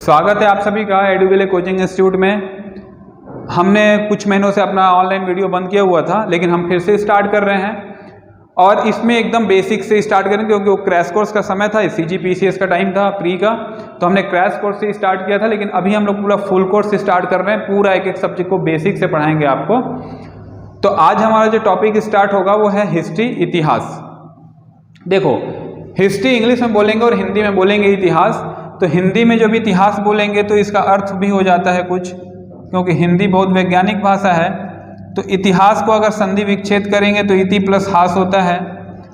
स्वागत है आप सभी का एडुविले कोचिंग इंस्टीट्यूट में। हमने कुछ महीनों से अपना ऑनलाइन वीडियो बंद किया हुआ था, लेकिन हम फिर से स्टार्ट कर रहे हैं और इसमें एकदम बेसिक से स्टार्ट करेंगे क्योंकि वो क्रैश कोर्स का समय था, CGPCS का टाइम था प्री का, तो हमने क्रैश कोर्स से स्टार्ट किया था। लेकिन अभी हम लोग पूरा फुल कोर्स से स्टार्ट कर रहे हैं, पूरा एक एक सब्जेक्ट को बेसिक से पढ़ाएंगे आपको। तो आज हमारा जो टॉपिक स्टार्ट होगा वो है हिस्ट्री, इतिहास। देखो, हिस्ट्री इंग्लिश में बोलेंगे और हिंदी में बोलेंगे इतिहास। तो हिंदी में जब इतिहास बोलेंगे तो इसका अर्थ भी हो जाता है कुछ, क्योंकि हिंदी बहुत वैज्ञानिक भाषा है। तो इतिहास को अगर संधि विच्छेद करेंगे तो इति प्लस हास होता है,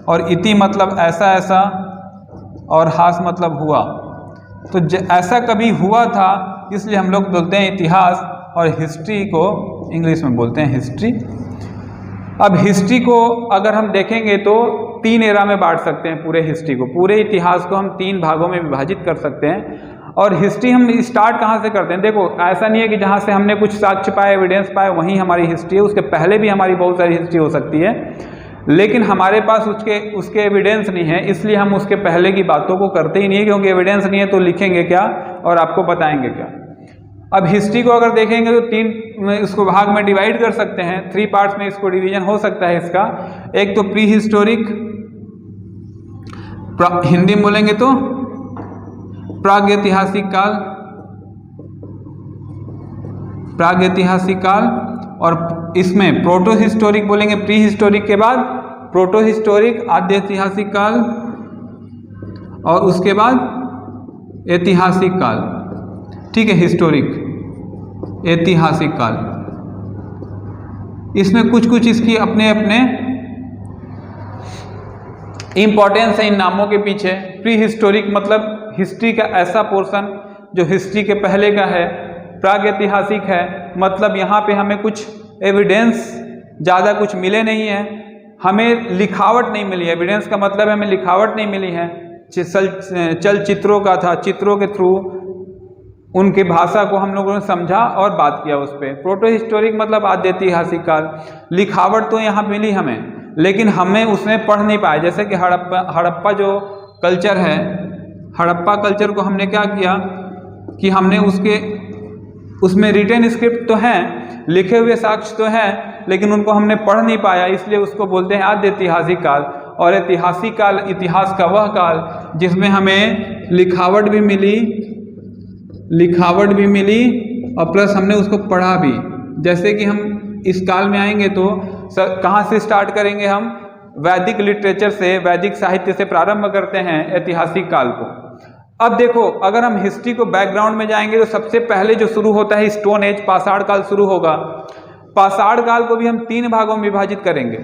और इति मतलब ऐसा ऐसा और हास मतलब हुआ। तो ऐसा कभी हुआ था, इसलिए हम लोग बोलते हैं इतिहास, और हिस्ट्री को इंग्लिश में बोलते हैं हिस्ट्री। अब हिस्ट्री को अगर हम देखेंगे तो 3 एरा में बांट सकते हैं पूरे हिस्ट्री को, पूरे इतिहास को हम 3 भागों में विभाजित कर सकते हैं। और हिस्ट्री हम स्टार्ट कहाँ से करते हैं? देखो, ऐसा नहीं है कि जहाँ से हमने कुछ साक्ष्य पाए, एविडेंस पाए, वहीं हमारी हिस्ट्री है। उसके पहले भी हमारी बहुत सारी हिस्ट्री हो सकती है, लेकिन हमारे पास उसके एविडेंस नहीं है, इसलिए हम उसके पहले की बातों को करते ही नहीं है, क्योंकि एविडेंस नहीं है तो लिखेंगे क्या और आपको बताएंगे क्या। अब हिस्ट्री को अगर देखेंगे तो 3 इसको भाग में डिवाइड कर सकते हैं, 3 पार्ट्स में इसको डिवीजन हो सकता है इसका। एक तो प्री हिस्टोरिक, हिंदी में बोलेंगे तो प्रागैतिहासिक काल, प्रागैतिहासिक काल, और इसमें प्रोटो हिस्टोरिक बोलेंगे प्री हिस्टोरिक के बाद, प्रोटो हिस्टोरिक आद्य ऐतिहासिक काल, और उसके बाद ऐतिहासिक काल। ठीक है, हिस्टोरिक, ऐतिहासिक काल। इसमें कुछ कुछ इसकी अपने अपने इंपॉर्टेंस है इन नामों के पीछे। प्री हिस्टोरिक मतलब हिस्ट्री का ऐसा पोर्शन जो हिस्ट्री के पहले का है। प्रागैतिहासिक है मतलब यहाँ पे हमें कुछ एविडेंस ज़्यादा कुछ मिले नहीं है, हमें लिखावट नहीं मिली है। एविडेंस का मतलब है हमें लिखावट नहीं मिली है, चलचित्रों का था, चित्रों के थ्रू उनकी भाषा को हम लोगों ने समझा और बात किया उस पर। प्रोटो हिस्टोरिक मतलब आद्य ऐतिहासिक काल, लिखावट तो यहाँ मिली हमें, लेकिन हमें उसमें पढ़ नहीं पाए। जैसे कि हड़प्पा जो कल्चर है, हड़प्पा कल्चर को हमने क्या किया कि हमने उसमें रिटन स्क्रिप्ट तो हैं, लिखे हुए साक्ष्य तो हैं, लेकिन उनको हमने पढ़ नहीं पाया, इसलिए उसको बोलते हैं आद्य ऐतिहासिक काल। और ऐतिहासिक काल इतिहास का वह काल जिसमें हमें लिखावट भी मिली और प्लस हमने उसको पढ़ा भी। जैसे कि हम इस काल में आएंगे तो कहाँ से स्टार्ट करेंगे? हम वैदिक लिटरेचर से, वैदिक साहित्य से प्रारंभ करते हैं ऐतिहासिक काल को। अब देखो, अगर हम हिस्ट्री को बैकग्राउंड में जाएंगे तो सबसे पहले जो शुरू होता है स्टोन एज, पाषाण काल शुरू होगा। पाषाण काल को भी हम 3 भागों में विभाजित करेंगे।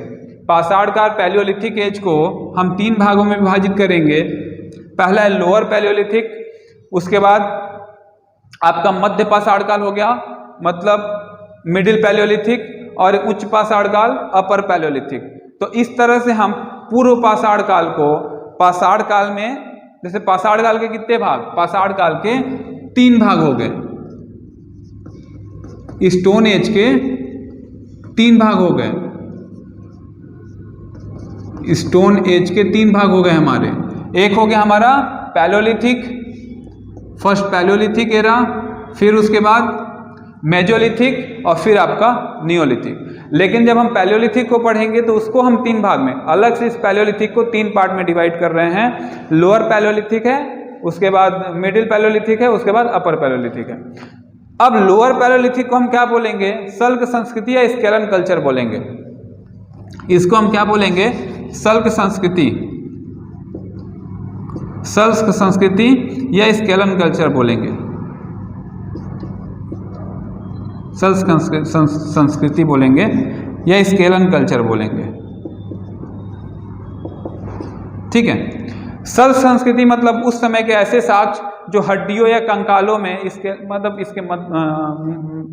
पाषाण काल, पैलियोलिथिक एज को हम 3 भागों में विभाजित करेंगे। पहला है लोअर पैलियोलिथिक, उसके बाद आपका मध्य पाषाण काल हो गया मतलब मिडिल पैलियोलिथिक, और उच्च पाषाण काल अपर पैलियोलिथिक। तो इस तरह से हम पूर्व पाषाण काल को, पाषाण काल में जैसे पाषाण काल के कितने भाग? पाषाण काल के 3 भाग हो गए, स्टोन एज के 3 भाग हो गए, स्टोन एज के 3 भाग हो गए हमारे। एक हो गया हमारा पैलियोलिथिक, फर्स्ट पैलियोलिथिक एरा, फिर उसके बाद मेजोलिथिक, और फिर आपका नियोलिथिक। लेकिन जब हम पैलियोलिथिक को पढ़ेंगे तो उसको हम 3 भाग में, अलग से इस पैलियोलिथिक को 3 पार्ट में डिवाइड कर रहे हैं। लोअर पैलियोलिथिक है, उसके बाद मिडिल पैलियोलिथिक है, उसके बाद अपर पैलियोलिथिक है। अब लोअर पैलियोलिथिक को हम क्या बोलेंगे? सल्क संस्कृति या स्केलन कल्चर बोलेंगे। इसको हम क्या बोलेंगे? सल्क संस्कृति, सल्क संस्कृति या स्केलन कल्चर बोलेंगे। सल्क संस्कृति बोलेंगे या स्केलन कल्चर बोलेंगे। ठीक है, सल्क संस्कृति मतलब उस समय के ऐसे साक्ष्य जो हड्डियों या कंकालों में, इसके मतलब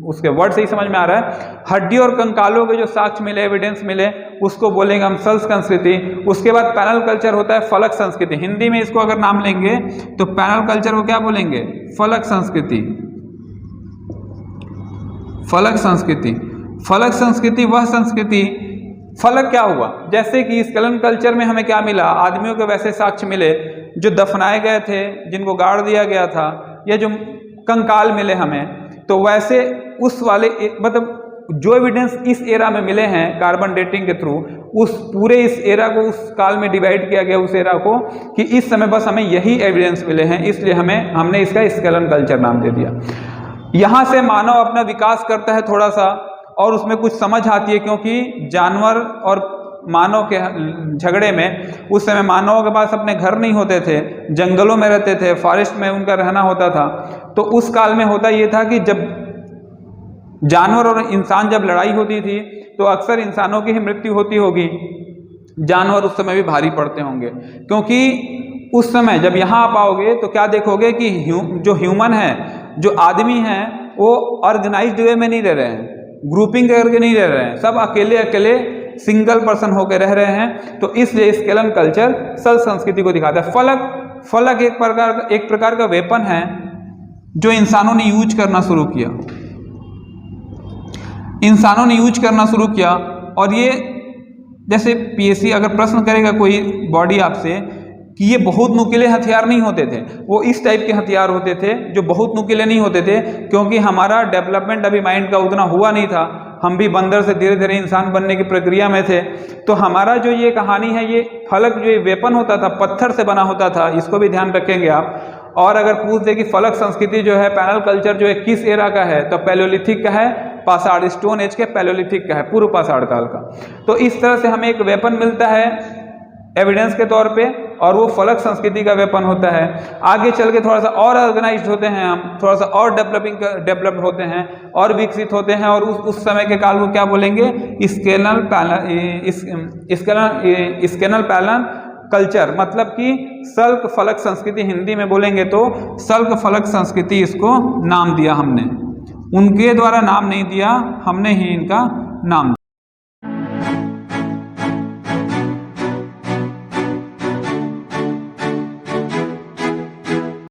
उसके वर्ड से ही समझ में आ रहा है, हड्डियों और कंकालों के जो साक्ष्य मिले, एविडेंस मिले, उसको बोलेंगे हम सल्क संस्कृति। उसके बाद पैनल कल्चर होता है फलक संस्कृति। हिंदी में इसको अगर नाम लेंगे तो पैनल कल्चर को क्या बोलेंगे? फलक संस्कृति। फलक संस्कृति, फलक संस्कृति वह संस्कृति, फलक क्या हुआ? जैसे कि स्केलन कल्चर में हमें क्या मिला? आदमियों के वैसे साक्ष्य मिले जो दफनाए गए थे, जिनको गाड़ दिया गया था, या जो कंकाल मिले हमें, तो वैसे उस वाले मतलब जो एविडेंस इस एरा में मिले हैं कार्बन डेटिंग के थ्रू, उस पूरे इस एरा को उस काल में डिवाइड किया गया उस एरा को कि इस समय बस हमें यही एविडेंस मिले हैं, इसलिए हमने इसका स्केलन कल्चर नाम दे दिया। यहाँ से मानव अपना विकास करता है थोड़ा सा और उसमें कुछ समझ आती है, क्योंकि जानवर और मानव के झगड़े में उस समय मानवों के पास अपने घर नहीं होते थे, जंगलों में रहते थे, फॉरेस्ट में उनका रहना होता था। तो उस काल में होता ये था कि जब जानवर और इंसान जब लड़ाई होती थी तो अक्सर इंसानों की ही मृत्यु होती होगी, जानवर उस समय भी भारी पड़ते होंगे, क्योंकि उस समय जब यहाँ आप आओगे तो क्या देखोगे कि जो ह्यूमन है, जो आदमी हैं, वो ऑर्गेनाइज्ड वे में नहीं रह रहे हैं, ग्रुपिंग करके नहीं रह रहे हैं, सब अकेले अकेले सिंगल पर्सन होकर रह रहे हैं। तो इसलिए स्केलन कल्चर सल संस्कृति को दिखाता है। फलक एक प्रकार का वेपन है जो इंसानों ने यूज करना शुरू किया, और ये जैसे पीएससी अगर प्रश्न करेगा कोई बॉडी आपसे कि ये बहुत नुकीले हथियार नहीं होते थे, वो इस टाइप के हथियार होते थे जो बहुत नुकीले नहीं होते थे, क्योंकि हमारा डेवलपमेंट अभी माइंड का उतना हुआ नहीं था, हम भी बंदर से धीरे धीरे इंसान बनने की प्रक्रिया में थे। तो हमारा जो ये कहानी है, ये फलक जो ये वेपन होता था पत्थर से बना होता था, इसको भी ध्यान रखेंगे आप। और अगर पूछ दे कि फलक संस्कृति जो है, पैनल कल्चर जो है किस एरा का है, तो पैलियोलिथिक का है, पाषाण स्टोन एज के पैलियोलिथिक का है, पूर्व पाषाण काल का। तो इस तरह से हमें एक वेपन मिलता है एविडेंस के तौर पे, और वो फलक संस्कृति का वेपन होता है। आगे चल के थोड़ा सा और ऑर्गेनाइज्ड होते हैं हम, थोड़ा सा और डेवलप्ड होते हैं और विकसित होते हैं, और उस समय के काल को क्या बोलेंगे, स्केनल पैनल कल्चर, मतलब कि सल्क फलक संस्कृति हिंदी में बोलेंगे तो सल्क फलक संस्कृति इसको नाम दिया हमने, उनके द्वारा नाम नहीं दिया, हमने ही इनका नाम